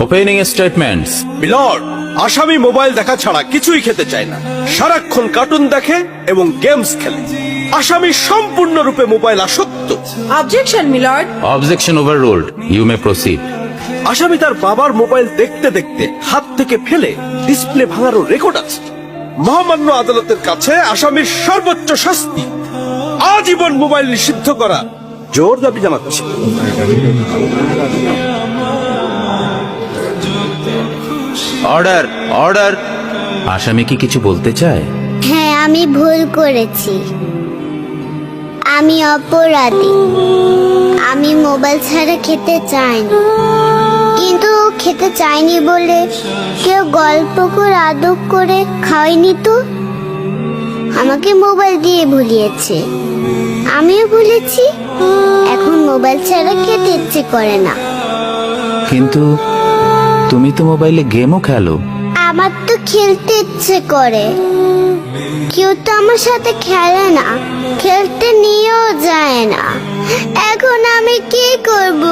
Opening statements. Milord, আসামি mobile দেখা ছাড়া কিছুই খেতে চায় না, সারাক্ষণ কার্টুন দেখে এবং গেমস খেলে। আসামি সম্পূর্ণরূপে মোবাইল আসক্ত। Objection milord. Objection overruled, you may proceed. আসামি তার বাবার মোবাইল দেখতে দেখতে হাত থেকে ফেলে ডিসপ্লে ভাঙারও রেকর্ড আছে। মহামান্য আদালতের কাছে আসামির সর্বোচ্চ শাস্তি আজীবন মোবাইল নিষিদ্ধ করা জোর দাবি জানাচ্ছি। Order, order. আসামি কি কিছু বলতে চায়? হ্যাঁ, আমি ভুল করেছি, আমি অপরাধী। আমি মোবাইল ছাড়া খেতে চাইনি, কিন্তু খেতে চাইনি বলে কেউ গল্প করে আদর করে খাওয়াইনি তো। আমাকে মোবাইল দিয়ে ভুলিয়েছে, আমিও ভুলেছি। এখন মোবাইল ছাড়া খেতে ইচ্ছে করে না। কিন্তু তুমি তো মোবাইলে গেমও খেলো। আমার তো খেলতে ইচ্ছে করে, কেউ তো আমার সাথে খেলে না, খেলতে নিয়েও যায় না। এখন আমি কি করব?